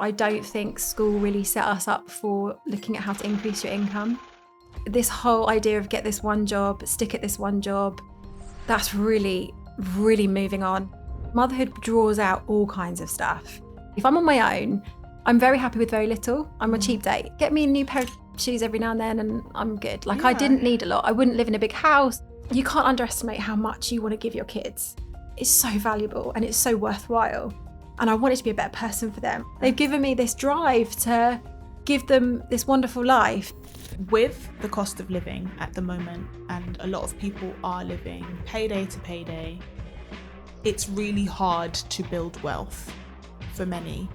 I don't think school really set us up for looking at how to increase your income. This whole idea of get this one job, stick at this one job, that's really, really moving on. Motherhood draws out all kinds of stuff. If I'm on my own, I'm very happy with very little. I'm a cheap date. Get me a new pair of shoes every now and then and I'm good. Like, I didn't need a lot. I wouldn't live in a big house. You can't underestimate how much you want to give your kids. It's so valuable and it's so worthwhile. And I wanted to be a better person for them. They've given me this drive to give them this wonderful life. With the cost of living at the moment, and a lot of people are living payday to payday, it's really hard to build wealth for many.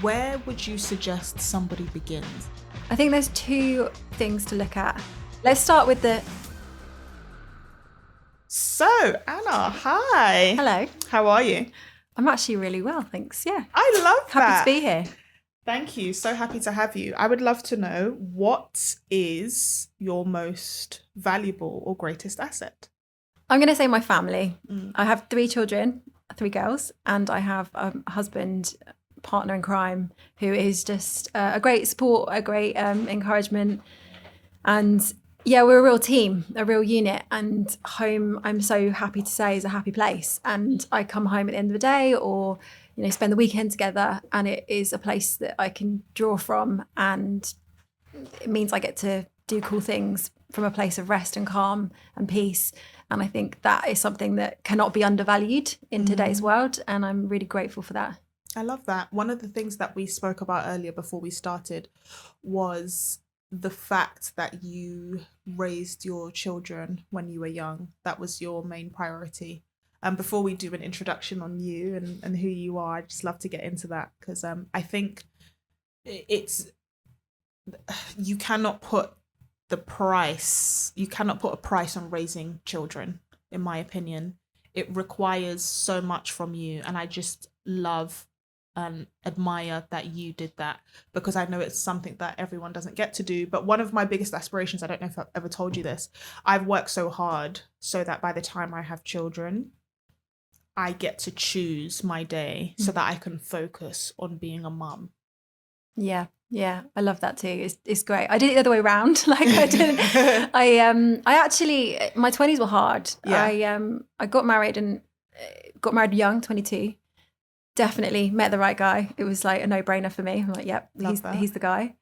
Where would you suggest somebody begins? I think there's two things to look at. Let's start with the... So, Anna, hi. Hello. How are you? I'm actually really well, thanks. Yeah. I love that. Happy to be here. Thank you. So happy to have you. I would love to know, what is your most valuable or greatest asset? I'm going to say my family. I have 3 children, 3 girls, and I have a husband, partner in crime, who is just a great support, a great encouragement. And yeah, we're a real team, a real unit. And home, I'm so happy to say, is a happy place. And I come home at the end of the day or, you know, spend the weekend together, and it is a place that I can draw from. And it means I get to do cool things from a place of rest and calm and peace. And I think that is something that cannot be undervalued in today's world. And I'm really grateful for that. I love that. One of the things that we spoke about earlier before we started was the fact that you raised your children when you were young. That was your main priority. And before we do an introduction on you and who you are, I'd just love to get into that, because I think you cannot put a price on raising children, in my opinion. It requires so much from you, and I just love and admire that you did that, because I know it's something that everyone doesn't get to do. But one of my biggest aspirations, I don't know if I've ever told you this, I've worked so hard so that by the time I have children, I get to choose my day so that I can focus on being a mum. Yeah, I love that too. It's great. I did it the other way around. Like I didn't. I actually, my 20s were hard. Yeah. I got married young, 22. Definitely met the right guy. It was like a no-brainer for me. I'm like, yep, he's the guy.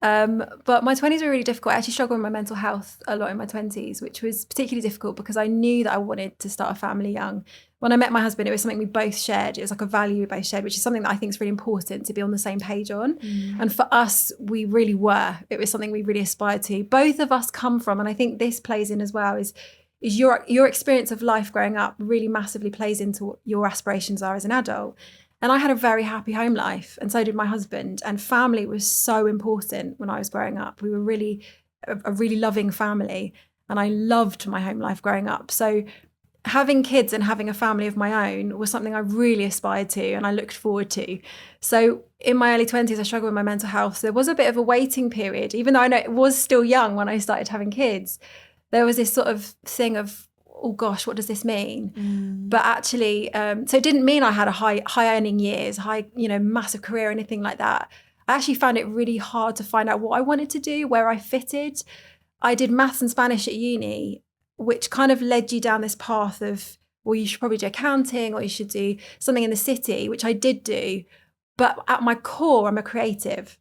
But my 20s were really difficult. I actually struggled with my mental health a lot in my 20s, which was particularly difficult because I knew that I wanted to start a family young. When I met my husband, it was something we both shared. It was like a value we both shared, which is something that I think is really important to be on the same page on. And for us, we really were. It was something we really aspired to. Both of us come from, and I think this plays in as well, is your experience of life growing up really massively plays into what your aspirations are as an adult. And I had a very happy home life, and so did my husband. And family was so important when I was growing up. We were really a really loving family, and I loved my home life growing up. So having kids and having a family of my own was something I really aspired to and I looked forward to. So in my early 20s, I struggled with my mental health. There was a bit of a waiting period, even though I know it was still young when I started having kids. There was this sort of thing of, oh gosh, what does this mean? But actually, so it didn't mean I had a high earning years, massive career or anything like that. I actually found it really hard to find out what I wanted to do, where I fitted. I did maths and Spanish at uni, which kind of led you down this path of, well, you should probably do accounting or you should do something in the city, which I did do. But at my core, I'm a creative.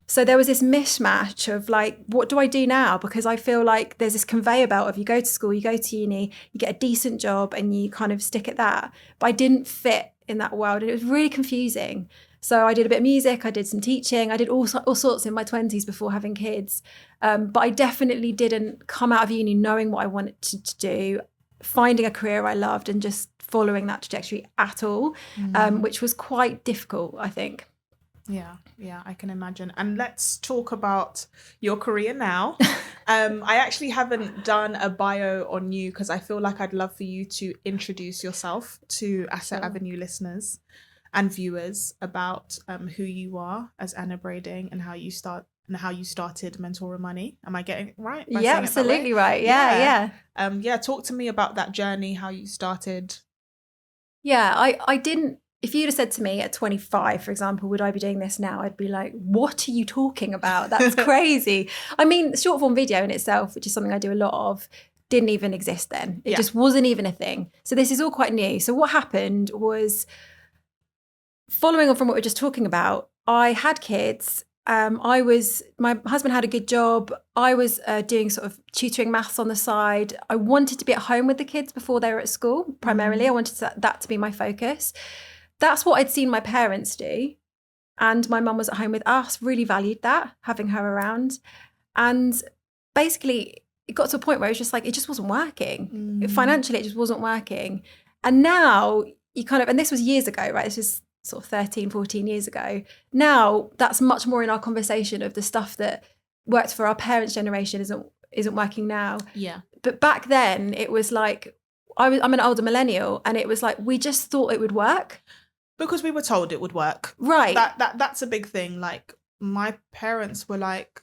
So there was this mismatch of like, what do I do now? Because I feel like there's this conveyor belt of you go to school, you go to uni, you get a decent job and you kind of stick at that. But I didn't fit in that world and it was really confusing. So I did a bit of music, I did some teaching, I did all sorts in my 20s before having kids. But I definitely didn't come out of uni knowing what I wanted to do, finding a career I loved and just following that trajectory at all, which was quite difficult, I think. Yeah, I can imagine. And let's talk about your career now. I actually haven't done a bio on you because I feel like I'd love for you to introduce yourself to Asset Avenue listeners and viewers about who you are as Anna Brading and how you started Mentor Money. Am I getting it right? Yeah, absolutely right. Yeah. Talk to me about that journey, how you started. Yeah, I didn't if you'd have said to me at 25, for example, would I be doing this now? I'd be like, what are you talking about? That's crazy. I mean, short form video in itself, which is something I do a lot of, didn't even exist then. It just wasn't even a thing. So this is all quite new. So what happened was, following on from what we were just talking about, I had kids. My husband had a good job. I was doing sort of tutoring maths on the side. I wanted to be at home with the kids before they were at school, primarily. I wanted that to be my focus. That's what I'd seen my parents do. And my mum was at home with us, really valued that, having her around. And basically, it got to a point where it was just like, it just wasn't working. Financially, it just wasn't working. And now you kind of, and this was years ago, right? This was sort of 13, 14 years ago. Now that's much more in our conversation of the stuff that worked for our parents' generation isn't working now. Yeah. But back then it was like, I'm an older millennial, and it was like, we just thought it would work. Because we were told it would work. Right. That's a big thing. Like, my parents were like,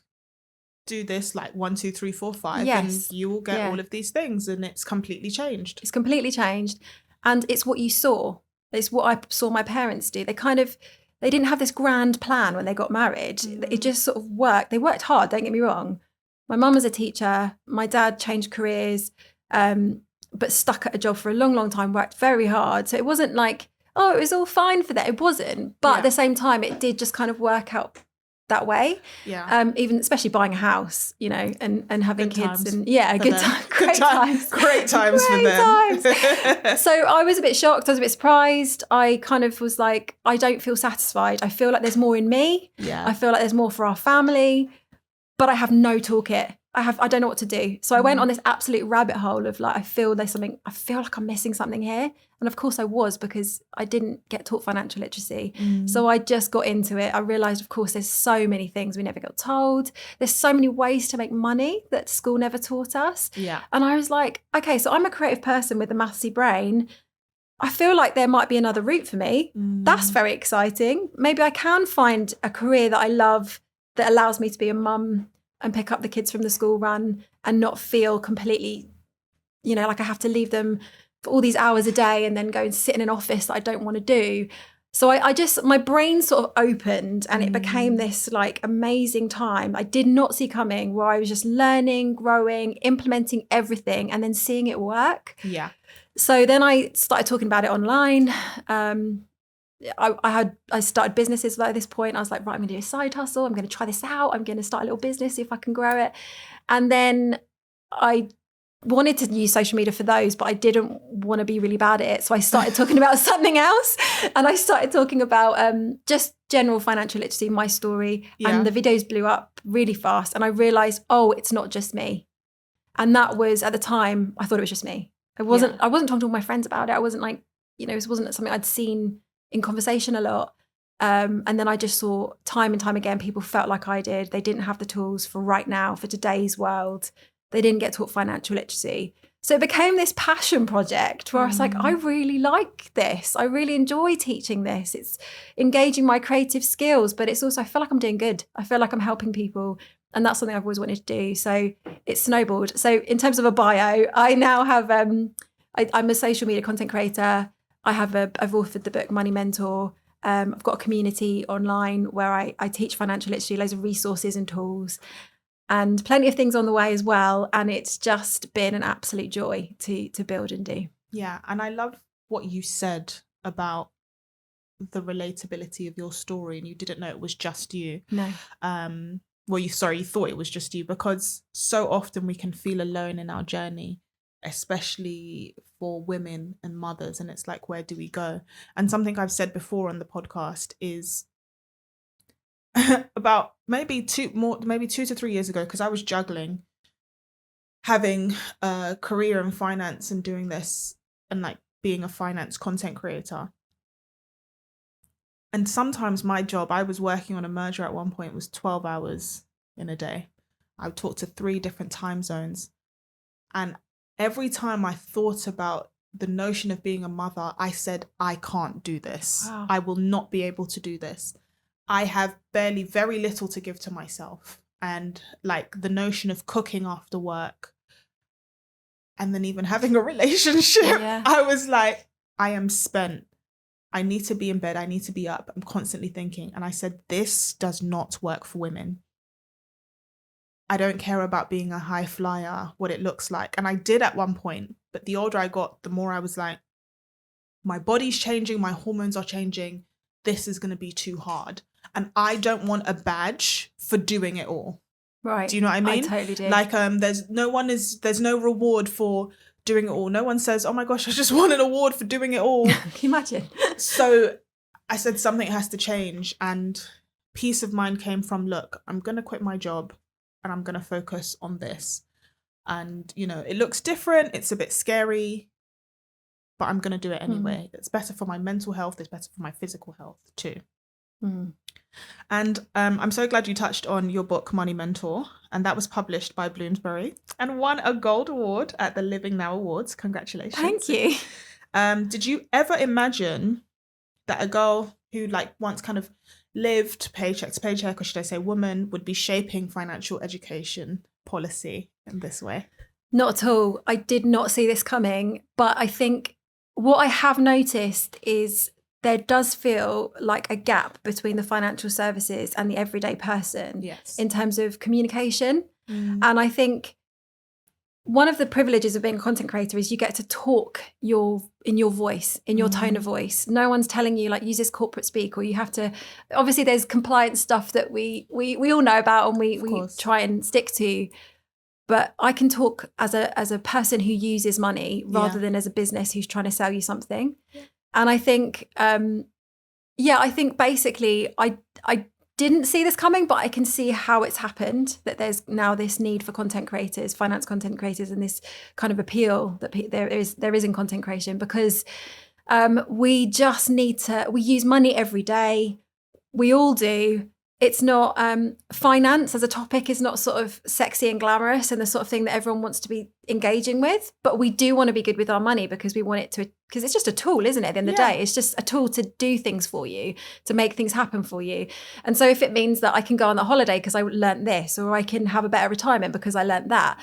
do this like 1, 2, 3, 4, 5, and you will get all of these things, and it's completely changed. It's completely changed. And it's what you saw. It's what I saw my parents do. They didn't have this grand plan when they got married. It just sort of worked. They worked hard, don't get me wrong. My mum was a teacher. My dad changed careers, but stuck at a job for a long, long time, worked very hard. So it wasn't like, oh, it was all fine for that. It wasn't. But at the same time, it did just kind of work out that way. Yeah. Even especially buying a house, you know, and having good kids, times and great times. Great times for them. So I was a bit shocked. I was a bit surprised. I kind of was like, I don't feel satisfied. I feel like there's more in me. Yeah. I feel like there's more for our family, but I have no toolkit. I don't know what to do. So I went on this absolute rabbit hole of like, I feel like I'm missing something here. And of course I was, because I didn't get taught financial literacy. So I just got into it. I realized, of course, there's so many things we never got told. There's so many ways to make money that school never taught us. Yeah. And I was like, okay, so I'm a creative person with a mathsy brain. I feel like there might be another route for me. That's very exciting. Maybe I can find a career that I love that allows me to be a mum and pick up the kids from the school run and not feel completely, you know, like I have to leave them for all these hours a day and then go and sit in an office that I don't want to do. So I just, my brain sort of opened, and it became this like amazing time I did not see coming, where I was just learning, growing, implementing everything, and then seeing it work. Yeah. So then I started talking about it online. I started businesses at this point. I was like, right, I'm going to do a side hustle. I'm going to try this out. I'm going to start a little business, see if I can grow it. And then I wanted to use social media for those, but I didn't want to be really bad at it. So I started talking about something else. And I started talking about just general financial literacy, my story. Yeah. And the videos blew up really fast. And I realized, oh, it's not just me. And that was, at the time, I thought it was just me. I wasn't talking to all my friends about it. I wasn't like, you know, it wasn't something I'd seen in conversation a lot. And then I just saw time and time again, people felt like I did. They didn't have the tools for right now, for today's world. They didn't get taught financial literacy. So it became this passion project where I was like, I really like this. I really enjoy teaching this. It's engaging my creative skills, but it's also, I feel like I'm doing good. I feel like I'm helping people. And that's something I've always wanted to do. So it snowballed. So in terms of a bio, I now have, I'm a social media content creator. I've authored the book Money Mentor. I've got a community online where I teach financial literacy, loads of resources and tools, and plenty of things on the way as well. And it's just been an absolute joy to build and do. Yeah. And I love what you said about the relatability of your story, and you didn't know it was just you. No. You thought it was just you, because so often we can feel alone in our journey, especially for women and mothers. And it's like, where do we go? And something I've said before on the podcast is about maybe 2 to 3 years ago, because I was juggling having a career in finance and doing this and like being a finance content creator. And sometimes my job, I was working on a merger at one point, was 12 hours in a day. I would talk to 3 different time zones. And every time I thought about the notion of being a mother, I said, I can't do this. Wow. I will not be able to do this. I have very little to give to myself. And like the notion of cooking after work and then even having a relationship, I was like, I am spent. I need to be in bed. I need to be up. I'm constantly thinking. And I said, this does not work for women. I don't care about being a high flyer, what it looks like. And I did at one point, but the older I got, the more I was like, my body's changing, my hormones are changing. This is going to be too hard. And I don't want a badge for doing it all. Right. Do you know what I mean? I totally do. Like, there's no reward for doing it all. No one says, oh my gosh, I just won an award for doing it all. Can you imagine? So I said something has to change. And peace of mind came from, look, I'm going to quit my job and I'm going to focus on this. And, you know, it looks different. It's a bit scary, but I'm going to do it anyway. It's better for my mental health. It's better for my physical health too. And I'm so glad you touched on your book, Money Mentor. And that was published by Bloomsbury and won a gold award at the Living Now Awards. Congratulations. Thank you. Did you ever imagine that a girl who like once kind of lived paycheck to paycheck, or should I say woman, would be shaping financial education policy in this way? Not at all. I did not see this coming. But I think what I have noticed is there does feel like a gap between the financial services and the everyday person in terms of communication. And I think one of the privileges of being a content creator is you get to talk in your voice, in your tone of voice. No one's telling you like use this corporate speak, or you have to. Obviously, there's compliance stuff that we all know about and we try and stick to. But I can talk as a person who uses money rather than as a business who's trying to sell you something. And I think, I think basically I didn't see this coming, but I can see how it's happened, that there's now this need for content creators, finance content creators, and this kind of appeal that there is in content creation, because we just need to, we use money every day. We all do. It's not, finance as a topic is not sort of sexy and glamorous and the sort of thing that everyone wants to be engaging with, but we do want to be good with our money because we want it to, because it's just a tool, isn't it? At the end of the day, it's just a tool to do things for you, to make things happen for you. And so if it means that I can go on the holiday because I learnt this, or I can have a better retirement because I learnt that,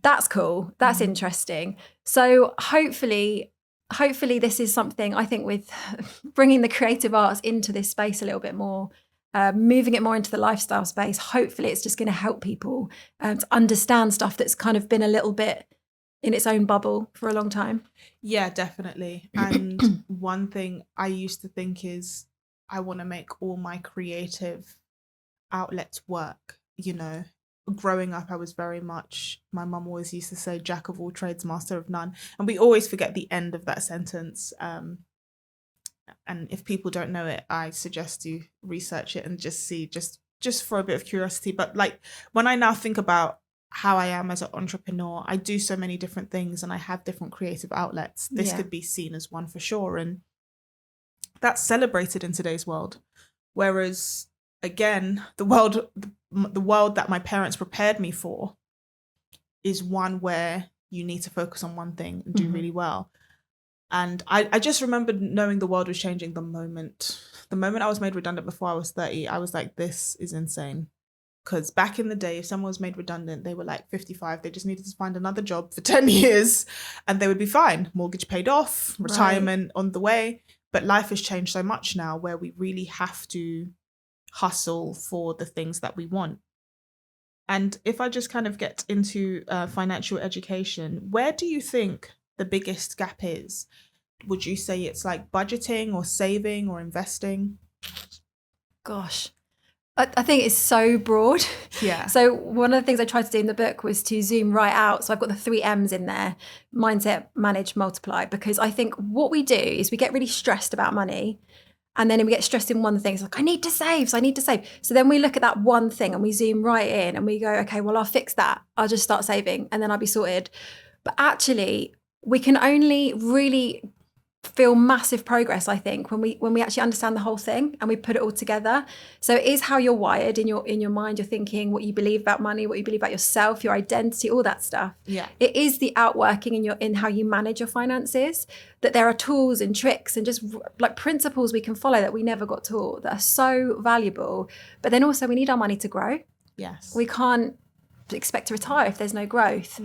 that's cool. That's interesting. So hopefully this is something, I think, with bringing the creative arts into this space a little bit more, moving it more into the lifestyle space, hopefully it's just going to help people to understand stuff that's kind of been a little bit in its own bubble for a long time. Yeah, definitely. And one thing I used to think is I want to make all my creative outlets work. You know, growing up, I was very much, my mum always used to say, jack of all trades, master of none. And we always forget the end of that sentence. And if people don't know it, I suggest you research it and just see, just for a bit of curiosity. But like when I now think about how I am as an entrepreneur, I do so many different things and I have different creative outlets. This could be seen as one for sure. And that's celebrated in today's world. Whereas again, the world that my parents prepared me for is one where you need to focus on one thing and do really well. And I just remembered knowing the world was changing the moment I was made redundant before I was 30. I was like, this is insane. Because back in the day, if someone was made redundant, they were like 55. They just needed to find another job for 10 years and they would be fine. Mortgage paid off, retirement on the way. But life has changed so much now where we really have to hustle for the things that we want. And if I just kind of get into financial education, where do you think the biggest gap is? Would you say it's like budgeting or saving or investing? Gosh, I think it's so broad. Yeah. So one of the things I tried to do in the book was to zoom right out. So I've got the 3 M's in there: mindset, manage, multiply. Because I think what we do is we get really stressed about money. And then we get stressed in one thing. It's like, I need to save. So then we look at that one thing and we zoom right in and we go, okay, well, I'll fix that. I'll just start saving and then I'll be sorted. But actually, we can only really feel massive progress, I think, when we actually understand the whole thing and we put it all together. So it is how you're wired in your mind, your thinking, what you believe about money, what you believe about yourself, your identity, all that stuff. Yeah. It is the outworking in how you manage your finances, that there are tools and tricks and just like principles we can follow that we never got taught that are so valuable. But then also we need our money to grow. Yes. We can't expect to retire if there's no growth,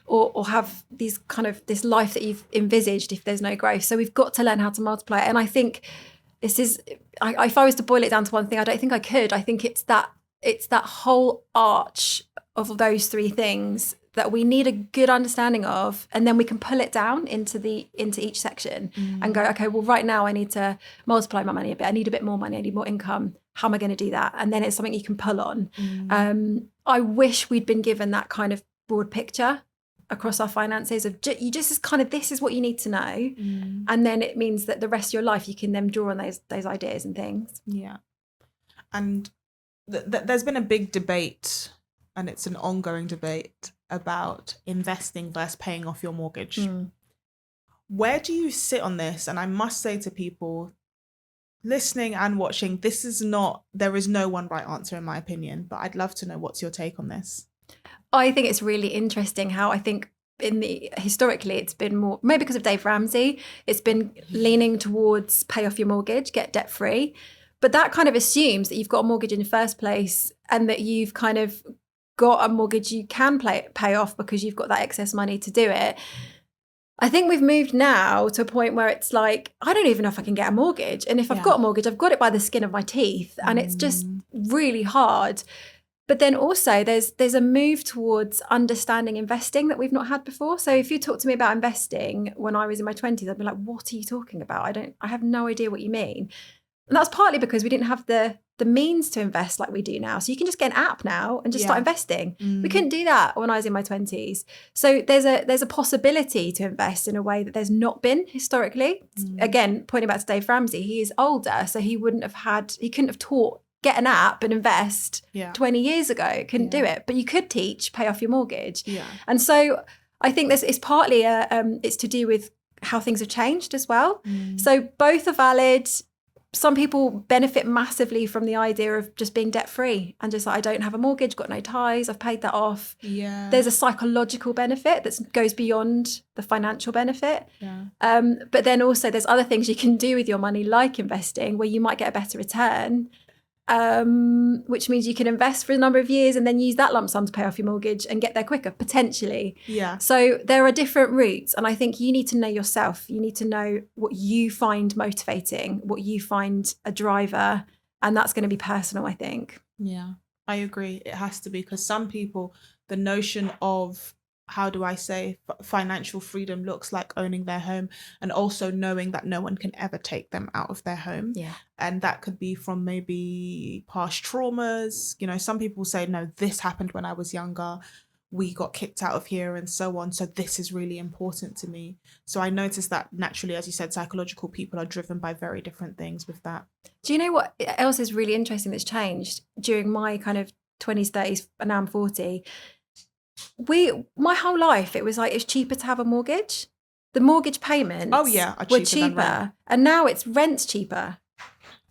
or have these kind of this life that you've envisaged if there's no growth. So we've got to learn how to multiply it. And I think this is, if I was to boil it down to one thing, I don't think I could. I think it's that whole arch of those three things that we need a good understanding of, and then we can pull it down into each section and go, okay, well, right now I need to multiply my money a bit. I need a bit more money. I need more income. How am I going to do that? And then it's something you can pull on. I wish we'd been given that kind of broad picture across our finances of you just is kind of, this is what you need to know. And then it means that the rest of your life you can then draw on those ideas and things. Yeah. And there's been a big debate, and it's an ongoing debate, about investing versus paying off your mortgage. Where do you sit on this? And I must say to people listening and watching, there is no one right answer in my opinion, but I'd love to know, what's your take on this? I think it's really interesting how I think historically it's been more, maybe because of Dave Ramsey, it's been leaning towards pay off your mortgage, get debt free. But that kind of assumes that you've got a mortgage in the first place, and that you've kind of got a mortgage you can pay off because you've got that excess money to do it. I think we've moved now to a point where it's like, I don't even know if I can get a mortgage. And if I've got a mortgage, I've got it by the skin of my teeth, and it's just really hard. But then also there's a move towards understanding investing that we've not had before. So if you talk to me about investing when I was in my 20s, I'd be like, what are you talking about? I have no idea what you mean. And that's partly because we didn't have the means to invest like we do now. So you can just get an app now and just start investing. We couldn't do that when I was in my 20s. So there's a possibility to invest in a way that there's not been historically. Again, pointing back to Dave Ramsey, he is older, so he couldn't have taught, get an app and invest 20 years ago. Couldn't do it. But you could teach, pay off your mortgage. And so I think this is partly it's to do with how things have changed as well. So both are valid. Some people benefit massively from the idea of just being debt free and just like, I don't have a mortgage, got no ties, I've paid that off. There's a psychological benefit that goes beyond the financial benefit. But then also there's other things you can do with your money, like investing, where you might get a better return, which means you can invest for a number of years and then use that lump sum to pay off your mortgage and get there quicker, potentially. So there are different routes, and I think you need to know yourself. You need to know what you find motivating, what you find a driver, and that's going to be personal, I think. Yeah, I agree. It has to be, because some people, the notion of, how do I say, financial freedom looks like owning their home, and also knowing that no one can ever take them out of their home. And that could be from maybe past traumas. You know, some people say, no, this happened when I was younger, we got kicked out of here and so on, so this is really important to me. So I noticed that naturally, as you said, psychological people are driven by very different things with that. Do you know what else is really interesting that's changed during my kind of 20s, 30s, and now I'm 40? My whole life, it was like, it's cheaper to have a mortgage. The mortgage payments were cheaper, and now it's rent's cheaper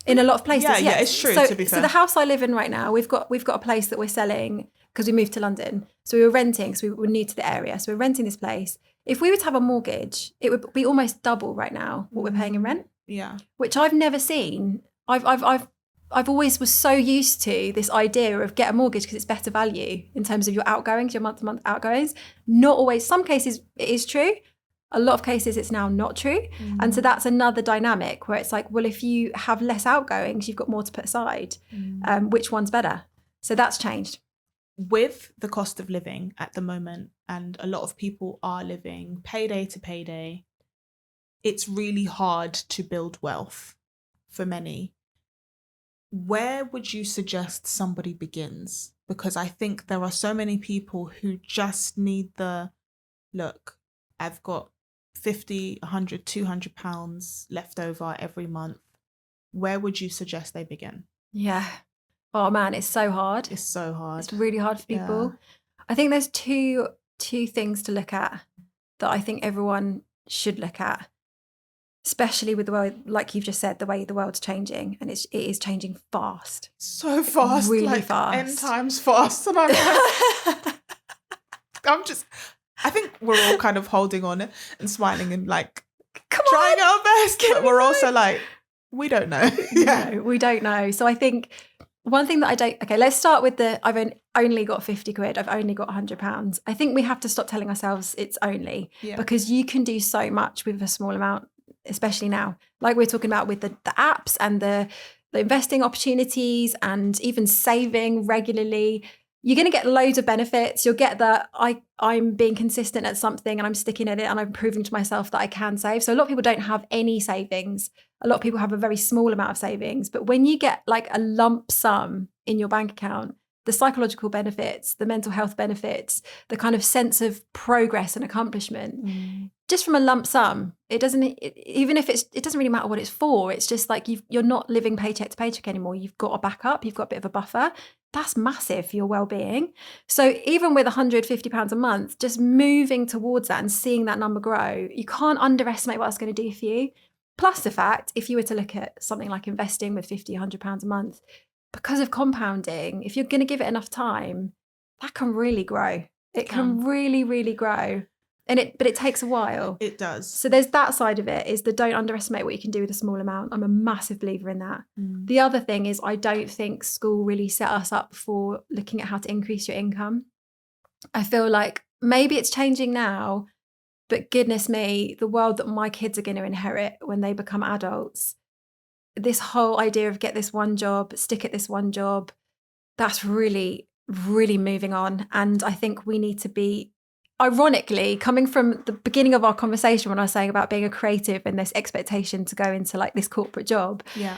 in a lot of places. Yeah, it's true, so, to be fair. So the house I live in right now, we've got a place that we're selling because we moved to London. So we were renting, so we were new to the area. So we're renting this place. If we were to have a mortgage, it would be almost double right now what we're paying in rent. Which I've never seen. I've always was so used to this idea of get a mortgage because it's better value in terms of your outgoings, your month-to-month outgoings. Not always. Some cases it is true. A lot of cases it's now not true. And so that's another dynamic where it's like, well, if you have less outgoings, you've got more to put aside. Which one's better? So that's changed. With the cost of living at the moment, and a lot of people are living payday to payday, it's really hard to build wealth for many. Where would you suggest somebody begins? Because I think there are so many people who just need look, I've got 50, 100, 200 pounds left over every month. Where would you suggest they begin? Yeah. Oh man, it's so hard. It's so hard. It's really hard for people. I think there's two things to look at that I think everyone should look at. Especially with the way, like you've just said, the way the world's changing, and it is changing fast. So fast, really like fast. 10 times fast. And I'm like, I think we're all kind of holding on and smiling and like trying our best, but we're also like, we don't know. No, we don't know. So I think one thing that I don't, okay, let's start with I've only got 50 quid. I've only got £100. I think we have to stop telling ourselves it's only, because you can do so much with a small amount, especially now. Like we're talking about with the apps and the investing opportunities and even saving regularly. You're going to get loads of benefits. You'll get that I'm being consistent at something and I'm sticking at it and I'm proving to myself that I can save. So a lot of people don't have any savings. A lot of people have a very small amount of savings. But when you get like a lump sum in your bank account, the psychological benefits, the mental health benefits, the kind of sense of progress and accomplishment, just from a lump sum, it doesn't really matter what it's for. It's just like you're not living paycheck to paycheck anymore. You've got a backup, you've got a bit of a buffer. That's massive for your well-being. So even with £150 a month, just moving towards that and seeing that number grow, you can't underestimate what that's going to do for you. Plus the fact, if you were to look at something like investing with £50, £100 a month, because of compounding, if you're going to give it enough time, that can really grow. It can really, really grow. But it takes a while. It does. So there's that side of it, is the don't underestimate what you can do with a small amount. I'm a massive believer in that. The other thing is I don't think school really set us up for looking at how to increase your income. I feel like maybe it's changing now, but goodness me, the world that my kids are going to inherit when they become adults, this whole idea of get this one job, stick at this one job, that's really, really moving on. And I think we need to be, ironically, coming from the beginning of our conversation when I was saying about being a creative and this expectation to go into like this corporate job. Yeah.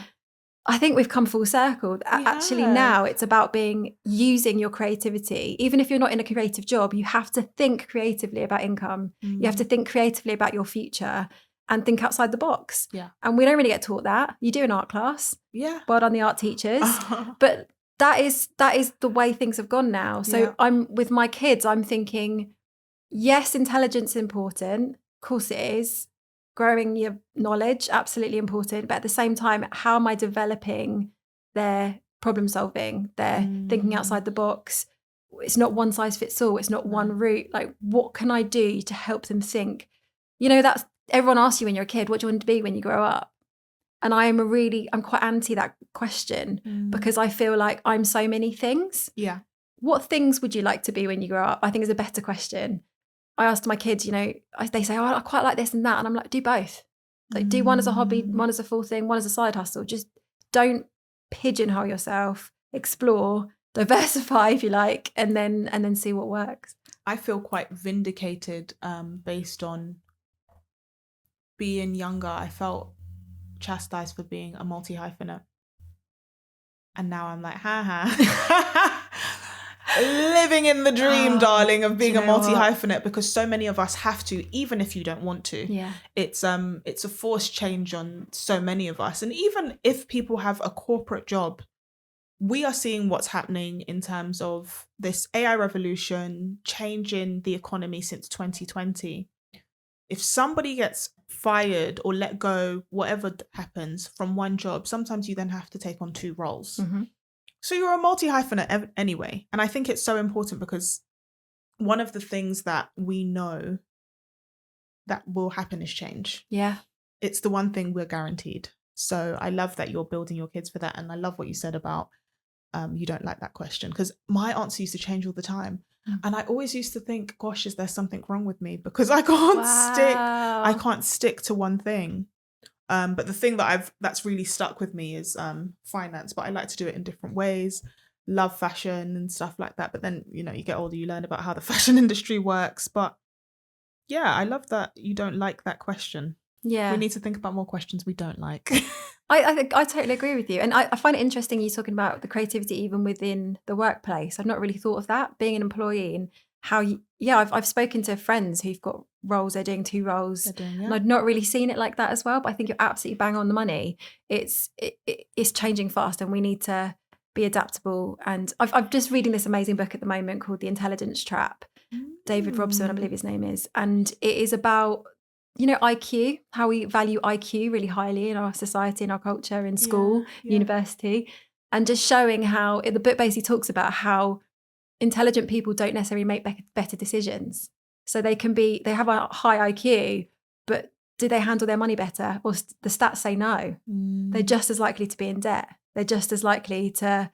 I think we've come full circle. Actually, now it's about using your creativity. Even if you're not in a creative job, you have to think creatively about income. You have to think creatively about your future and think outside the box. Yeah. And we don't really get taught that. You do in art class. Yeah. Well done, the art teachers. But that is the way things have gone now. So I'm with my kids, I'm thinking, yes, intelligence is important. Of course it is. Growing your knowledge, absolutely important. But at the same time, how am I developing their problem solving, their thinking outside the box? It's not one size fits all. It's not one route. Like, what can I do to help them think? That's everyone asks you when you're a kid, what do you want to be when you grow up? And I'm quite anti that question because I feel like I'm so many things. Yeah. What things would you like to be when you grow up? I think is a better question. I asked my kids, they say, I quite like this and that. And I'm like, do both. Like, do one as a hobby, one as a full thing, one as a side hustle. Just don't pigeonhole yourself, explore, diversify if you like, and then see what works. I feel quite vindicated based on being younger. I felt chastised for being a multi-hyphenate. And now I'm like, living in the dream, darling, of being a multi-hyphenate, because so many of us have to, even if you don't want to. Yeah. It's a forced change on so many of us. And even if people have a corporate job, we are seeing what's happening in terms of this AI revolution changing the economy since 2020. If somebody gets fired or let go, whatever happens from one job, sometimes you then have to take on two roles. So you're a multi-hyphenate anyway. And I think it's so important because one of the things that we know that will happen is change. Yeah. It's the one thing we're guaranteed. So I love that you're building your kids for that. And I love what you said about you don't like that question, because my answer used to change all the time. And I always used to think, gosh, is there something wrong with me? Because I can't stick to one thing. But the thing that's really stuck with me is finance, but I like to do it in different ways. Love fashion and stuff like that. But then, you get older, you learn about how the fashion industry works. But yeah, I love that you don't like that question. Yeah. We need to think about more questions we don't like. I think I totally agree with you. And I find it interesting you talking about the creativity even within the workplace. I've not really thought of that, being an employee, and how I've spoken to friends who've got roles, they're doing two roles, and I'd not really seen it like that as well. But I think you're absolutely bang on the money. It's changing fast, and we need to be adaptable. And I'm just reading this amazing book at the moment called The Intelligence Trap. David Robson, I believe his name is, and it is about IQ, how we value IQ really highly in our society, in our culture, in school, university, and just showing how the book basically talks about how intelligent people don't necessarily make better decisions. So they have a high IQ, but do they handle their money better? Or the stats say no. They're just as likely to be in debt. They're just as likely to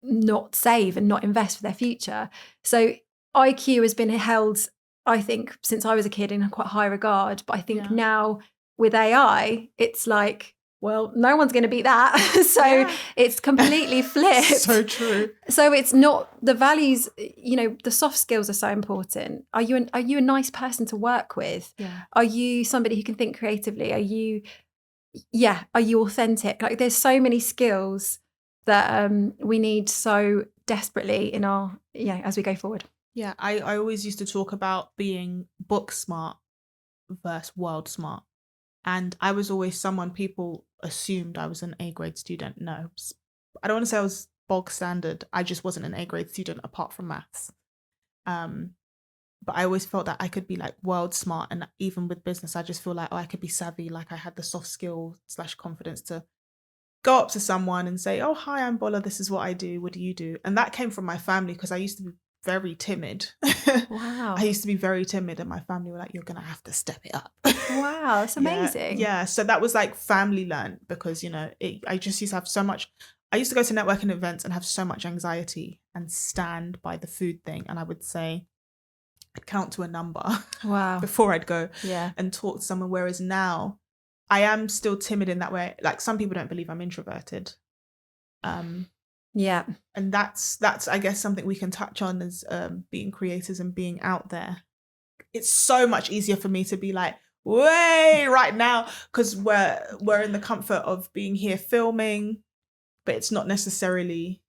not save and not invest for their future. So IQ has been held, I think, since I was a kid in quite high regard. But I think now with AI, it's like, well, no one's going to beat that. So it's completely flipped. So true. So it's not the values, the soft skills are so important. Are you a nice person to work with? Yeah. Are you somebody who can think creatively? Are you authentic? Like there's so many skills that we need so desperately in our, as we go forward. Yeah. I always used to talk about being book smart versus world smart. And I was always someone people assumed I was an A grade student. No, I don't want to say I was bog standard. I just wasn't an A grade student apart from maths. But I always felt that I could be like world smart. And even with business, I just feel like, I could be savvy. Like I had the soft skill / confidence to go up to someone and say, oh, hi, I'm Bola. This is what I do. What do you do? And that came from my family because I used to be very timid. Wow. I used to be very timid and my family were like, you're going to have to step it up. Wow, that's amazing. Yeah. So that was like family learned because, I just used to have so much. I used to go to networking events and have so much anxiety and stand by the food thing. And I would say, I'd count to a number before I'd go and talk to someone. Whereas now I am still timid in that way. Like some people don't believe I'm introverted. Yeah. And that's I guess something we can touch on as being creators and being out there. It's so much easier for me to be like, way right now, because we're in the comfort of being here filming, but it's not necessarily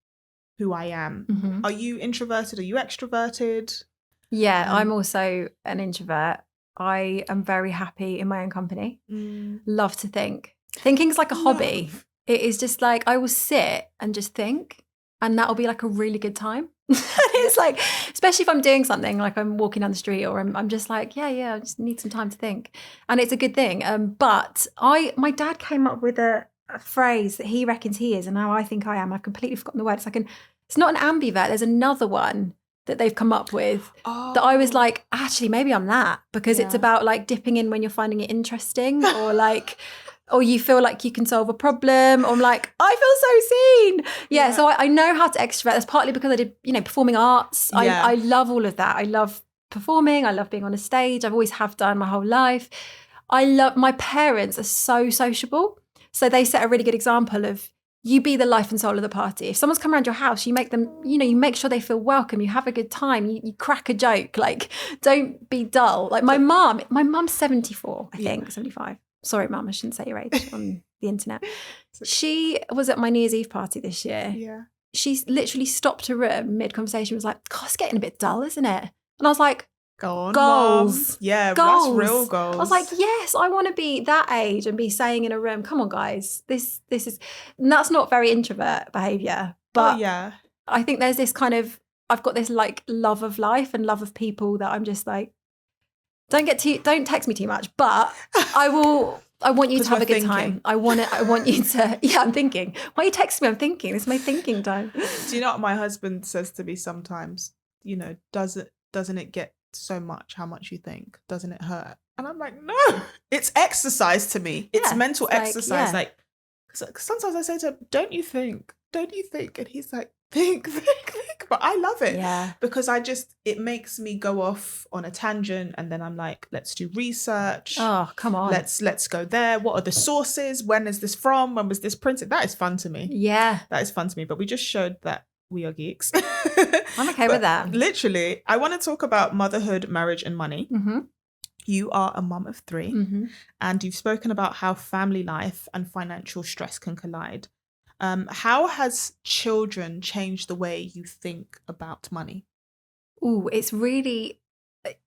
who I am. Mm-hmm. Are you introverted? Are you extroverted? Yeah, I'm also an introvert. I am very happy in my own company. Love to think. Thinking's like a hobby. It is just like I will sit and just think, and that'll be like a really good time. It's like, especially if I'm doing something, like I'm walking down the street or I'm just like, I just need some time to think. And it's a good thing. But my dad came up with a phrase that he reckons he is and how I think I am. I've completely forgotten the word. It's not an ambivert. There's another one that they've come up with that I was like, actually, maybe I'm that, because it's about like dipping in when you're finding it interesting or like, or you feel like you can solve a problem, or I'm like, I feel so seen. Yeah. So I know how to extrovert. That's partly because I did, performing arts. I love all of that. I love performing. I love being on a stage. I've always have done my whole life. My parents are so sociable. So they set a really good example of, you be the life and soul of the party. If someone's come around your house, you make them, you make sure they feel welcome. You have a good time. You crack a joke. Like, don't be dull. Like my mum's 74, I think, 75. Sorry, Mum, I shouldn't say your age on the internet. She was at my New Year's Eve party this year. Yeah. She literally stopped a room mid-conversation, was like, God, it's getting a bit dull, isn't it? And I was like, go on, goals. Mom. Yeah, goals. That's real goals. I was like, yes, I want to be that age and be saying in a room, come on, guys, this is, and that's not very introvert behavior. But I think there's this kind of, I've got this like love of life and love of people that I'm just like, don't text me too much, but I want you to have a good time. I want you to, I'm thinking. Why are you texting me? I'm thinking. It's my thinking time. Do you know what my husband says to me sometimes? Doesn't it get so much how much you think? Doesn't it hurt? And I'm like, no, it's exercise to me. It's mental exercise. Like, sometimes I say to him, don't you think? And he's like, think. But I love it because it makes me go off on a tangent, and then I'm like, let's do research. Oh, come on. Let's go there. What are the sources? When is this from? When was this printed? That is fun to me. Yeah. That is fun to me. But we just showed that we are geeks. I'm okay with that. Literally, I want to talk about motherhood, marriage, and money. Mm-hmm. You are a mum of 3, and you've spoken about how family life and financial stress can collide. How has children changed the way you think about money? Oh, it's really,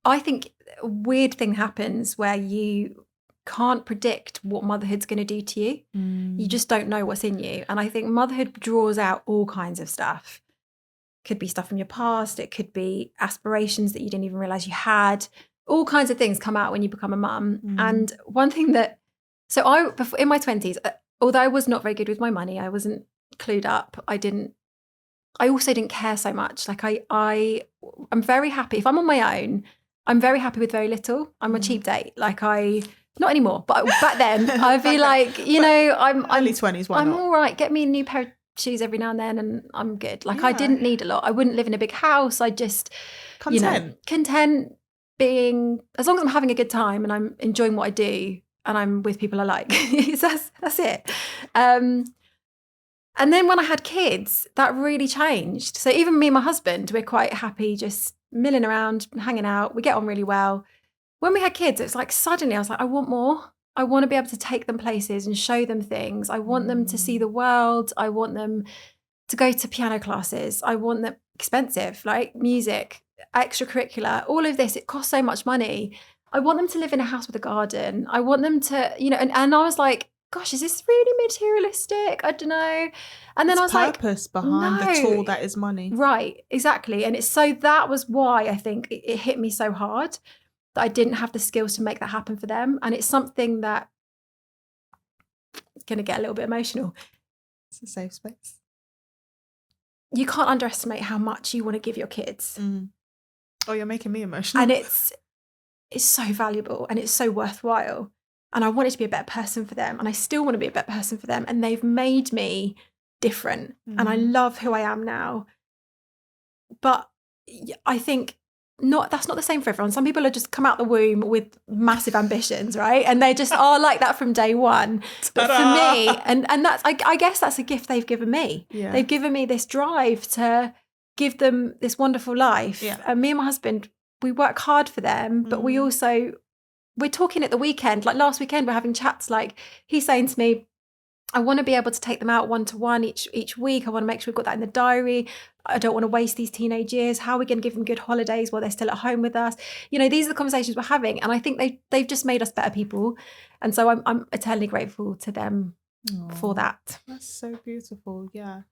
I think a weird thing happens where you can't predict what motherhood's going to do to you. You just don't know what's in you. And I think motherhood draws out all kinds of stuff. Could be stuff from your past. It could be aspirations that you didn't even realize you had. All kinds of things come out when you become a mum. And one thing in my 20s, although I was not very good with my money, I wasn't clued up. I also didn't care so much. Like I'm very happy. If I'm on my own, I'm very happy with very little. I'm a cheap date. Like not anymore, but back then I'd be like, I'm early 20s, why I'm not? all right. Get me a new pair of shoes every now and then and I'm good. Like I didn't need a lot. I wouldn't live in a big house. I just content being, as long as I'm having a good time and I'm enjoying what I do and I'm with people I like. That's it. And then when I had kids, that really changed. So even me and my husband, we're quite happy just milling around, hanging out. We get on really well. When we had kids, it's like suddenly I was like, I want more. I want to be able to take them places and show them things. I want them to see the world. I want them to go to piano classes. I want them expensive, like music, extracurricular, all of this. It costs so much money. I want them to live in a house with a garden. I want them to, and I was like, gosh, is this really materialistic? I don't know. And then I was like, purpose behind the tool that is money. Right, exactly. And it's so that was why I think it hit me so hard that I didn't have the skills to make that happen for them. And it's something that it's going to get a little bit emotional. It's a safe space. You can't underestimate how much you want to give your kids. Oh, you're making me emotional. And it's so valuable and it's so worthwhile. And I wanted to be a better person for them. And I still want to be a better person for them. And they've made me different. And I love who I am now. But I think that's not the same for everyone. Some people are just come out the womb with massive ambitions, right? And they just are like that from day one. But for me, and that's, I guess that's a gift they've given me. Yeah. They've given me this drive to give them this wonderful life. Yeah. And me and my husband, we work hard for them, but we're talking at the weekend, like last weekend, we're having chats, like he's saying to me, I want to be able to take them out 1-to-1 each week. I want to make sure we've got that in the diary. I don't want to waste these teenage years. How are we going to give them good holidays while they're still at home with us? These are the conversations we're having. And I think they've just made us better people. And so I'm eternally grateful to them for that. That's so beautiful. Yeah.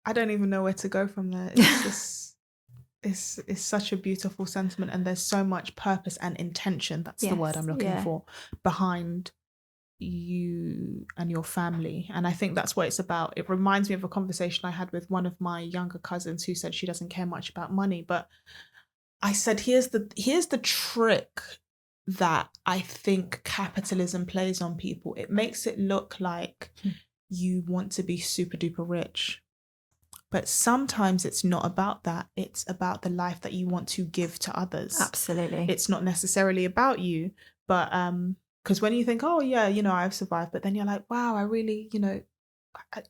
I don't even know where to go from there. It's just, it's such a beautiful sentiment. And there's so much purpose and intention. That's the word I'm looking for behind you and your family. And I think that's what it's about. It reminds me of a conversation I had with one of my younger cousins who said she doesn't care much about money, but I said here's the trick that I think capitalism plays on people. It makes it look like you want to be super duper rich, but sometimes it's not about that. It's about the life that you want to give to others. Absolutely. It's not necessarily about you, but because when you think, oh, yeah, I've survived, but then you're like, wow, I really,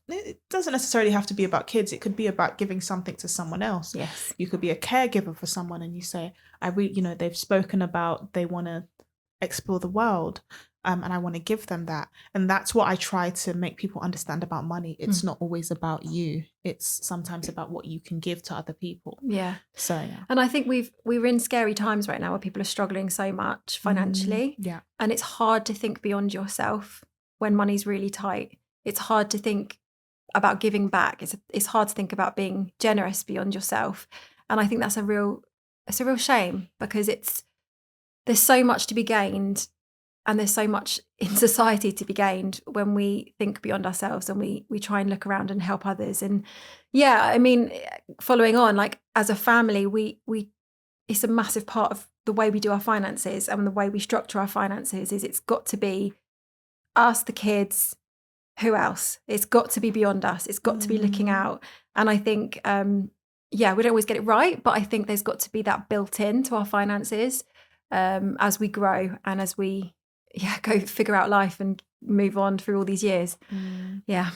it doesn't necessarily have to be about kids. It could be about giving something to someone else. Yes. You could be a caregiver for someone and you say, they've spoken about they want to explore the world and I want to give them that. And that's what I try to make people understand about money. It's not always about you. It's sometimes about what you can give to other people. Yeah. So, yeah. And I think we're in scary times right now where people are struggling so much financially. Yeah. And it's hard to think beyond yourself when money's really tight. It's hard to think about giving back. It's hard to think about being generous beyond yourself. And I think that's a real shame because there's so much to be gained. And there's so much in society to be gained when we think beyond ourselves and we try and look around and help others. And following on, like as a family, we it's a massive part of the way we do our finances and the way we structure our finances is it's got to be us, the kids, who else? It's got to be beyond us. It's got to be looking out. And I think, we don't always get it right, but I think there's got to be that built into our finances as we grow and as we go figure out life and move on through all these years. Yeah.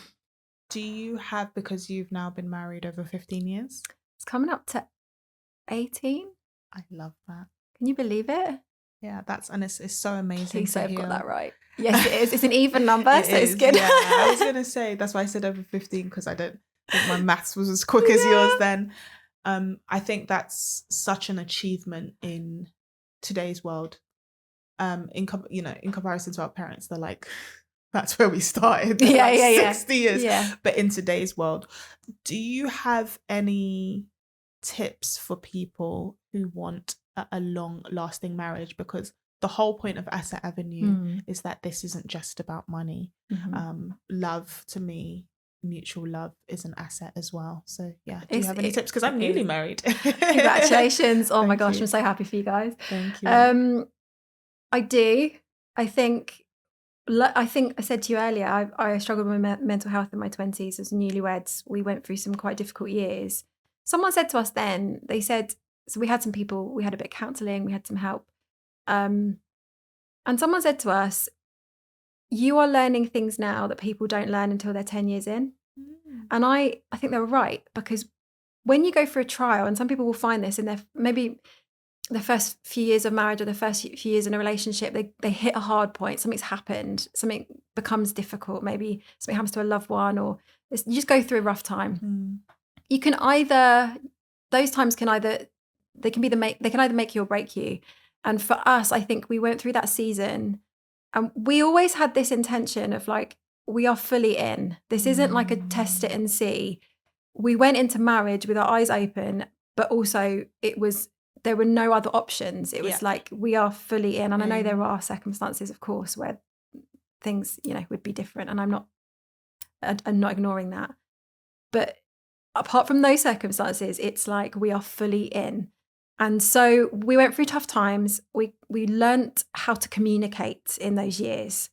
Do you have, because you've now been married over 15 years? It's coming up to 18. I love that. Can you believe it? Yeah, it's so amazing. Please say I've got that right. Yes, it is. It's an even number, it's good. Yeah, I was going to say, that's why I said over 15, because I don't think my maths was as quick as yours then. I think that's such an achievement in today's world. In comparison to our parents, they're like, that's where we started. 60 years. Yeah. But in today's world, do you have any tips for people who want a long-lasting marriage? Because the whole point of Asset Avenue is that this isn't just about money. Love, to me, mutual love is an asset as well. So yeah, do you have any tips? Because I'm newly married. Congratulations. Oh my gosh, I'm so happy for you guys. Thank you. I do. I think I think I said to you earlier, I struggled with mental health in my 20s as newlyweds. We went through some quite difficult years. Someone said to us then, they said, so we had some people, we had a bit of counselling, we had some help. And someone said to us, you are learning things now that people don't learn until they're 10 years in. And I think they were right, because when you go for a trial, and some people will find this in their maybe the first few years of marriage or the first few years in a relationship, they hit a hard point, something's happened, something becomes difficult, maybe something happens to a loved one, or you just go through a rough time. You can either, those times can either, they can either make you or break you. And for us, I think we went through that season and we always had this intention of like, we are fully in. This isn't like a test it and see. We went into marriage with our eyes open, but also there were no other options. It was like, we are fully in. And I know there are circumstances, of course, where things, would be different. And I'm not ignoring that. But apart from those circumstances, it's like we are fully in. And so we went through tough times. We learnt how to communicate in those years.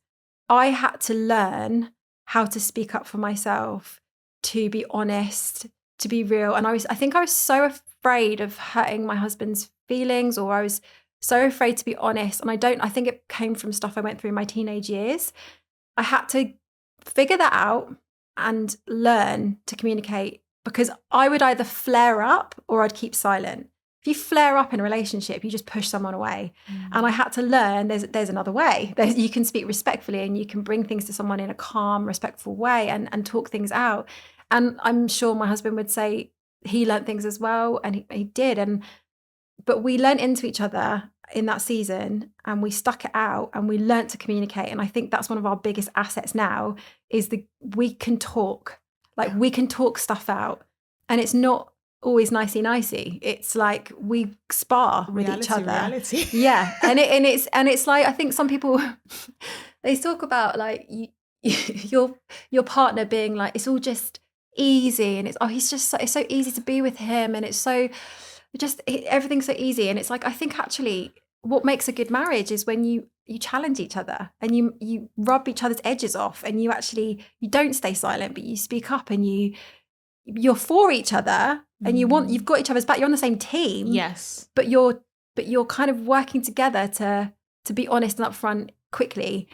I had to learn how to speak up for myself, to be honest, to be real. And I think I was so afraid of hurting my husband's feelings, or I was so afraid to be honest. And I think it came from stuff I went through in my teenage years. I had to figure that out and learn to communicate, because I would either flare up or I'd keep silent. If you flare up in a relationship, you just push someone away. And I had to learn there's another way. You can speak respectfully and you can bring things to someone in a calm, respectful way and talk things out. And I'm sure my husband would say he learned things as well, and he did. But we learned into each other in that season, and we stuck it out and we learned to communicate. And I think that's one of our biggest assets now, is we can talk. Like, we can talk stuff out, and it's not always nicey. It's like we spar with each other. Reality. Yeah. And it's like, I think some people they talk about like your partner being like, it's all just easy, and it's so easy to be with him, and it's so everything's so easy. And it's like, I think actually what makes a good marriage is when you challenge each other and you rub each other's edges off, and you don't stay silent, but you speak up, and you're for each other, and you've got each other's back. You're on the same team. Yes. But you're kind of working together to be honest and upfront quickly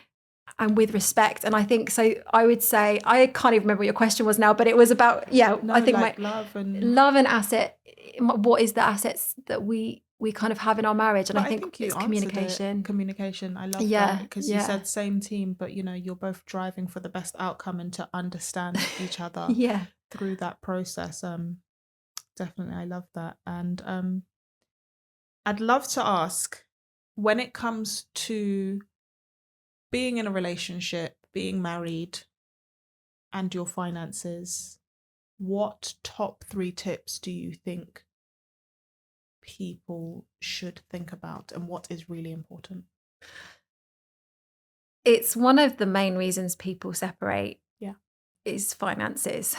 and with respect. And I think so. I would say, I can't even remember what your question was now, but it was about I think like love and asset. What is the assets that we kind of have in our marriage? And I think it's communication. Communication. I love that, because you said same team, but you're both driving for the best outcome and to understand each other through that process. Definitely, I love that. And I'd love to ask, when it comes to being in a relationship, being married, and your finances, what top 3 tips do you think people should think about, and what is really important? It's one of the main reasons people separate. Yeah. Is finances.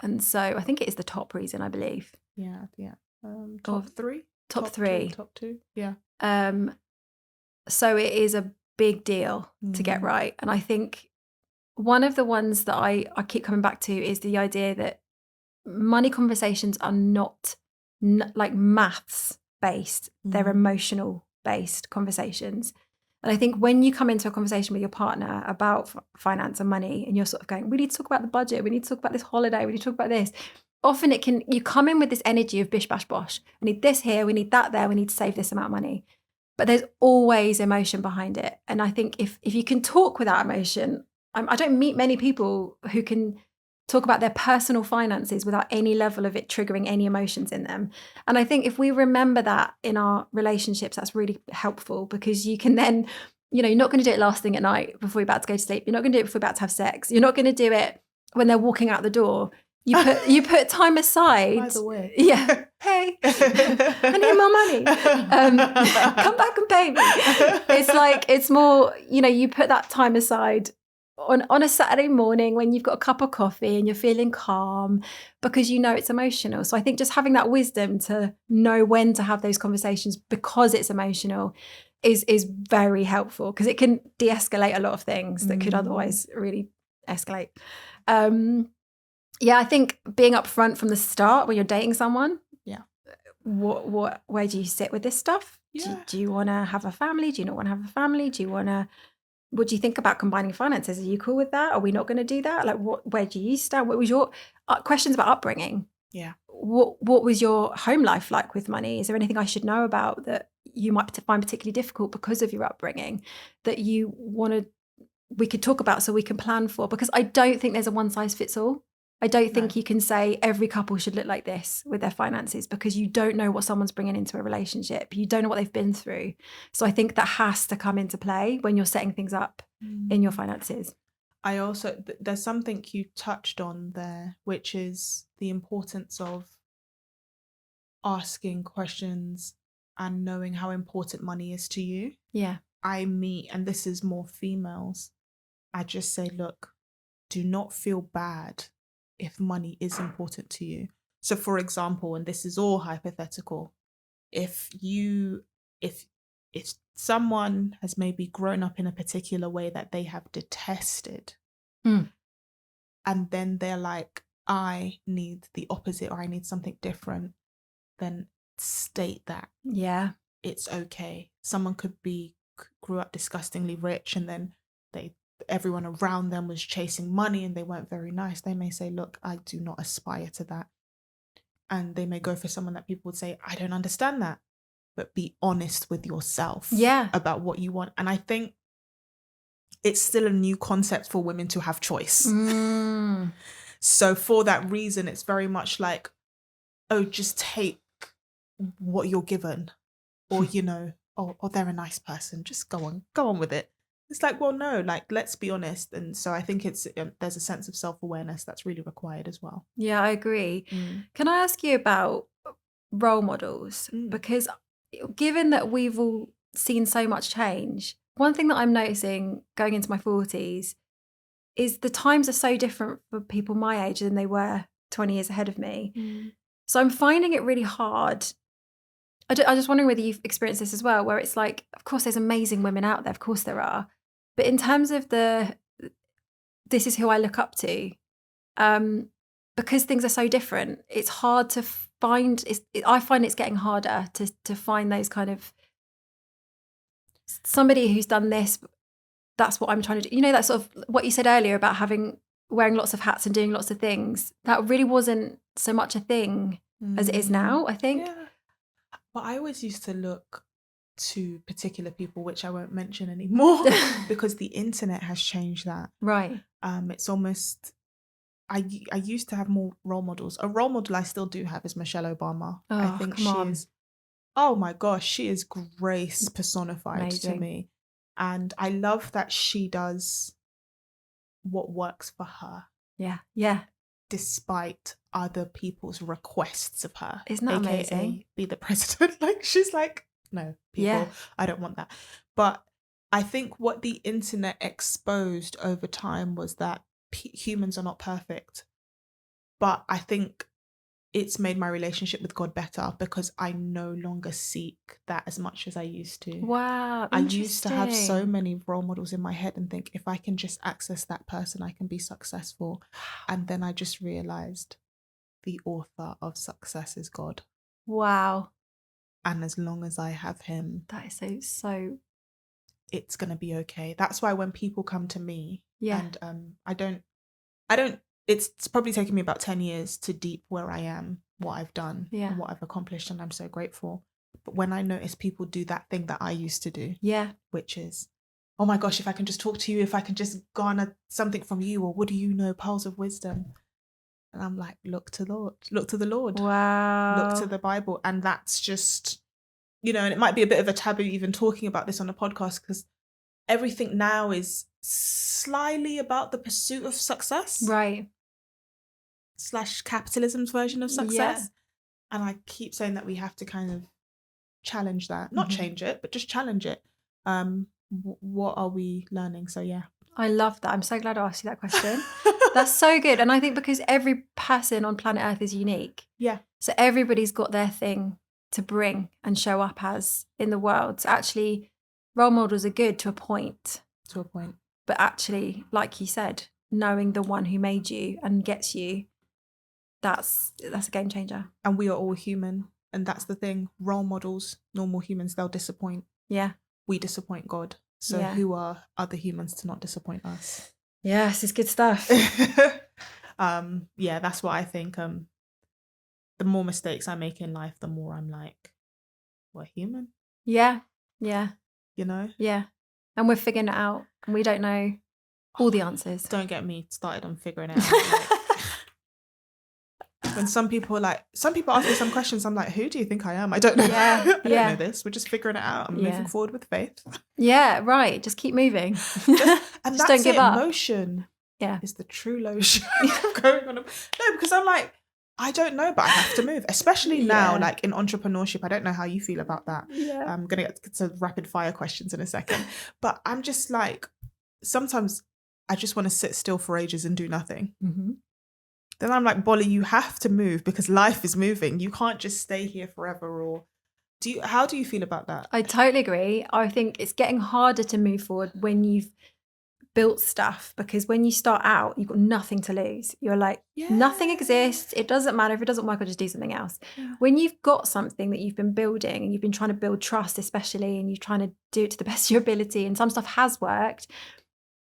And so I think it is the top reason, I believe. Yeah. Top 3? Top 3. Top 2? Yeah. So it is a big deal to get right. And I think one of the ones that I keep coming back to is the idea that money conversations are not like maths based. They're emotional based conversations. And I think when you come into a conversation with your partner about finance and money, and you're sort of going, we need to talk about the budget, we need to talk about this holiday, we need to talk about this. Often you come in with this energy of bish, bash, bosh. We need this here, we need that there, we need to save this amount of money. But there's always emotion behind it. And I think if you can talk without emotion, I don't meet many people who can talk about their personal finances without any level of it triggering any emotions in them. And I think if we remember that in our relationships, that's really helpful, because you can then, you're not going to do it last thing at night before you're about to go to sleep. You're not going to do it before you're about to have sex. You're not going to do it when they're walking out the door. You put time aside. By the way. Yeah. Hey, I need more money. Come back and pay me. It's like, it's more, you put that time aside on a Saturday morning when you've got a cup of coffee and you're feeling calm, because it's emotional. So I think just having that wisdom to know when to have those conversations, because it's emotional. is very helpful because it can de-escalate a lot of things that could otherwise really escalate. I think being upfront from the start when you're dating someone. Yeah. Where do you sit with this stuff? Yeah. Do you want to have a family? Do you not want to have a family? What do you think about combining finances? Are you cool with that? Are we not going to do that? Like, where do you stand? What was your questions about upbringing? Yeah. What was your home life like with money? Is there anything I should know about that you might find particularly difficult because of your upbringing that we could talk about so we can plan for? Because I don't think there's a one size fits all. I don't think you can say every couple should look like this with their finances because you don't know what someone's bringing into a relationship. You don't know what they've been through. So I think that has to come into play when you're setting things up in your finances. I also, there's something you touched on there, which is the importance of asking questions and knowing how important money is to you. Yeah. I meet, and this is more females, I just say, look, do not feel bad if money is important to you. So for example, and this is all hypothetical, if someone has maybe grown up in a particular way that they have detested, and then they're like, I need the opposite or I need something different, then state that. Yeah. It's okay. Someone grew up disgustingly rich and then everyone around them was chasing money and they weren't very nice. They may say, look, I do not aspire to that. And they may go for someone that people would say, I don't understand that. But be honest with yourself about what you want. And I think it's still a new concept for women to have choice. So for that reason, it's very much like, oh, just take what you're given. Or, oh, they're a nice person. Just go on with it. It's like, well, no, like, let's be honest. And so I think there's a sense of self-awareness that's really required as well. Yeah, I agree. Can I ask you about role models? Because given that we've all seen so much change, one thing that I'm noticing going into my 40s is the times are so different for people my age than they were 20 years ahead of me. So I'm finding it really hard. I'm just wondering whether you've experienced this as well, where it's like, of course, there's amazing women out there. Of course there are. But in terms of this is who I look up to, because things are so different, it's hard to find. I find it's getting harder to find those kind of somebody who's done this. That's what I'm trying to do. That sort of what you said earlier about wearing lots of hats and doing lots of things. That really wasn't so much a thing as it is now, I think. Yeah. But I always used to look to particular people, which I won't mention anymore, because the internet has changed that. Right. It's almost, I used to have more role models. A role model I still do have is Michelle Obama. I think is, oh my gosh, she is grace personified to me. And I love that she does what works for her. Yeah. Yeah. Despite other people's requests of her. Isn't that AKA amazing? Be the president. Like, she's like, no, people, I don't want that. But I think what the internet exposed over time was that humans are not perfect. But I think it's made my relationship with God better because I no longer seek that as much as I used to. Wow. I used to have so many role models in my head and think, if I can just access that person, I can be successful. And then I just realized the author of success is God. Wow. And as long as I have him, that is so it's going to be okay. That's why when people come to me and I don't, it's probably taken me about 10 years to deep where I am, what I've done and what I've accomplished. And I'm so grateful. But when I notice people do that thing that I used to do, which is, oh my gosh, if I can just talk to you, if I can just garner something from you, or what do you know, pearls of wisdom? And I'm like, look to the Lord. Wow. Look to the Bible. And that's just, and it might be a bit of a taboo even talking about this on a podcast because everything now is slyly about the pursuit of success. Right. / capitalism's version of success. And I keep saying that we have to kind of challenge that. Not change it, but just challenge it. What are we learning? So yeah. I love that. I'm so glad I asked you that question. That's so good. And I think because every person on planet Earth is unique. Yeah. So everybody's got their thing to bring and show up as in the world. So actually role models are good to a point. To a point. But actually, like you said, knowing the one who made you and gets you, that's a game changer. And we are all human. And that's the thing. Role models, normal humans, they'll disappoint. Yeah. We disappoint God. So who are other humans to not disappoint us? Yes, it's good stuff. Yeah, that's what I think. The more mistakes I make in life, the more I'm like, we're human. Yeah. Yeah. You know? Yeah. And we're figuring it out. And we don't know all the answers. Don't get me started on figuring it out. When some people ask me some questions, I'm like, who do you think I am? I don't know. Yeah. I don't know this. We're just figuring it out and moving forward with faith. Yeah, right. Just keep moving. And just don't give up. Motion is the true lotion. No, because I'm like, I don't know, but I have to move. Especially now, like in entrepreneurship. I don't know how you feel about that. Yeah. I'm going to get to rapid fire questions in a second. But I'm just like, sometimes I just want to sit still for ages and do nothing. Mm-hmm. Then I'm like, Bola, you have to move because life is moving. You can't just stay here forever. Or how do you feel about that? I totally agree. I think it's getting harder to move forward when you've built stuff, because when you start out, you've got nothing to lose. You're like, nothing exists. It doesn't matter. If it doesn't work, I'll just do something else. Yeah. When you've got something that you've been building and you've been trying to build trust, especially, and you're trying to do it to the best of your ability, and some stuff has worked,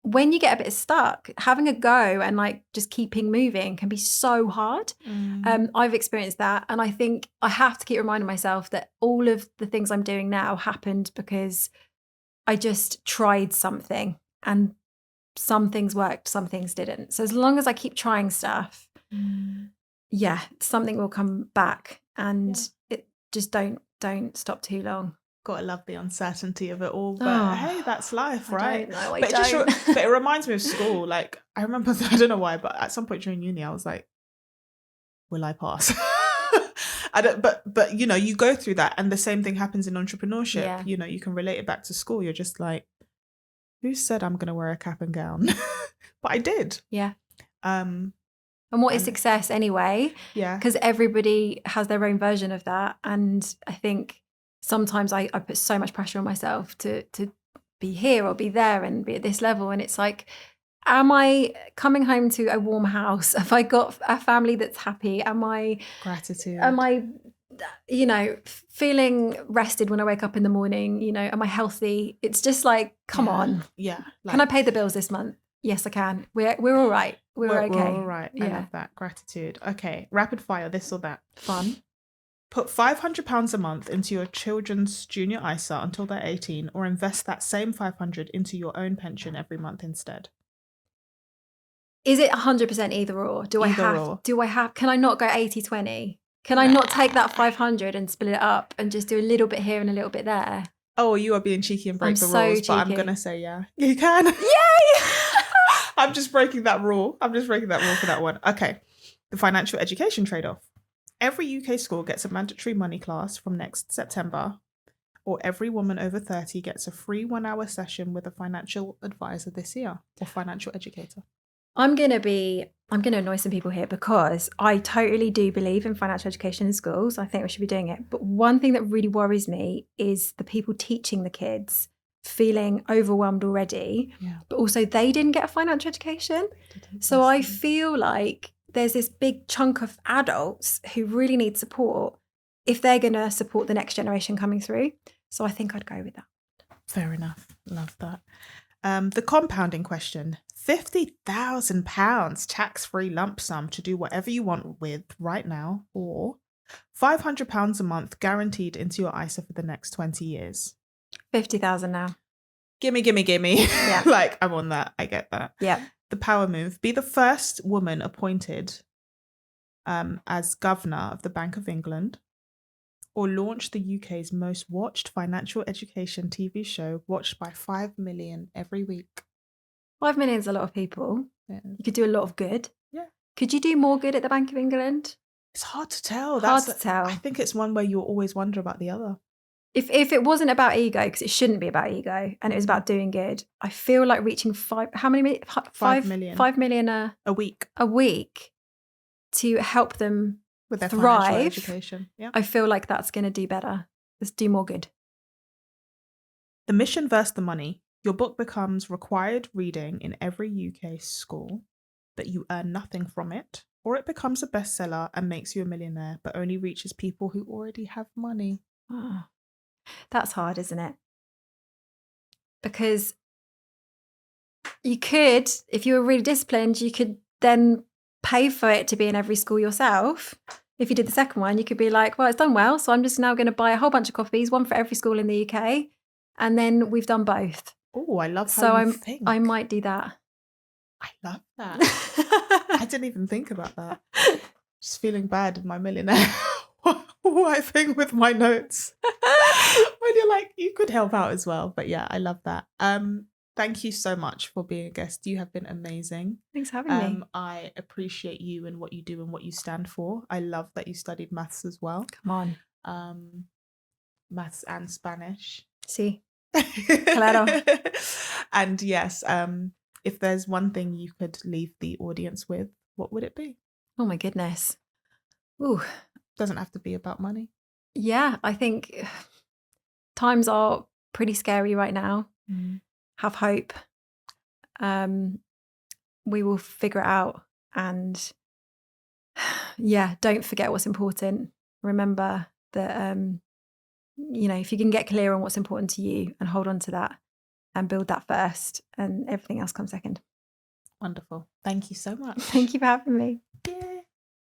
when you get a bit stuck, having a go and like just keeping moving can be so hard. I've experienced that. And I think I have to keep reminding myself that all of the things I'm doing now happened because I just tried something, and some things worked, some things didn't. So as long as I keep trying stuff, something will come back, and it just don't stop too long. Gotta love the uncertainty of it all, but hey, that's life, right? But it reminds me of school. Like I remember, I don't know why, but at some point during uni, I was like, "Will I pass?" I don't. But you know, you go through that, and the same thing happens in entrepreneurship. Yeah. You know, you can relate it back to school. You're just like, "Who said I'm gonna wear a cap and gown?" But I did. Yeah. And what is success anyway? Yeah. Because everybody has their own version of that, and I think sometimes I put so much pressure on myself to be here or be there and be at this level. And it's like, am I coming home to a warm house? Have I got a family that's happy? Gratitude? Am I, feeling rested when I wake up in the morning? Am I healthy? It's just like, come on. Yeah. Can I pay the bills this month? Yes, I can. We're all right. We're okay. We're all right. I love that. Gratitude. Okay. Rapid fire, this or that. Fun. Put £500 a month into your children's junior ISA until they're 18, or invest that same $500 into your own pension every month instead. Is it 100% either or? Do I have, can I not go 80-20? Can I not take that 500 and split it up and just do a little bit here and a little bit there? Oh, you are being cheeky and break the rules, but I'm going to say you can. Yay! I'm just breaking that rule. For that one. Okay. The financial education trade-off. Every UK school gets a mandatory money class from next September, or every woman over 30 gets a free 1-hour session with a financial advisor this year, or financial educator. I'm going to annoy some people here because I totally do believe in financial education in schools. I think we should be doing it. But one thing that really worries me is the people teaching the kids feeling overwhelmed already, but also they didn't get a financial education. So I feel like there's this big chunk of adults who really need support if they're going to support the next generation coming through. So I think I'd go with that. Fair enough. Love that. The compounding question. £50,000 tax-free lump sum to do whatever you want with right now, or £500 a month guaranteed into your ISA for the next 20 years. 50,000 now. Gimme. Yeah. Like, I'm on that. I get that. Yeah. The power move. Be the first woman appointed as governor of the Bank of England, or launch the UK's most watched financial education TV show, watched by 5 million every week. 5 million is a lot of people. Yeah. You could do a lot of good. Yeah. Could you do more good at the Bank of England? It's hard to tell. Hard to tell. I think it's one where you'll always wonder about the other. If it wasn't about ego, because it shouldn't be about ego, and it was about doing good, I feel like reaching 5 million. 5 million a week to help them with their thrive. Financial education. Yeah. I feel like that's going to do better. Let's do more good. The mission versus the money. Your book becomes required reading in every UK school, but you earn nothing from it. Or it becomes a bestseller and makes you a millionaire, but only reaches people who already have money. Oh, that's hard, isn't it? Because you could, if you were really disciplined, you could then pay for it to be in every school yourself. If you did the second one, you could be like, well, it's done well, so I'm just now going to buy a whole bunch of copies, one for every school in the UK, and then we've done both. Oh, I love how you think. I might do that. I love that. I didn't even think about that. Just feeling bad in my millionaire wiping with my notes. When you're like, you could help out as well. But yeah, I love that. Thank you so much for being a guest. You have been amazing. Thanks for having me. I appreciate you and what you do and what you stand for. I love that you studied maths as well. Come on. Maths and Spanish. Sí. Claro. And yes, if there's one thing you could leave the audience with, what would it be? Oh my goodness. Ooh. Doesn't have to be about money. Yeah, I think times are pretty scary right now. Have hope. We will figure it out. And yeah, don't forget what's important. Remember that, if you can get clear on what's important to you and hold on to that and build that first, and everything else comes second. Wonderful. Thank you so much. Thank you for having me.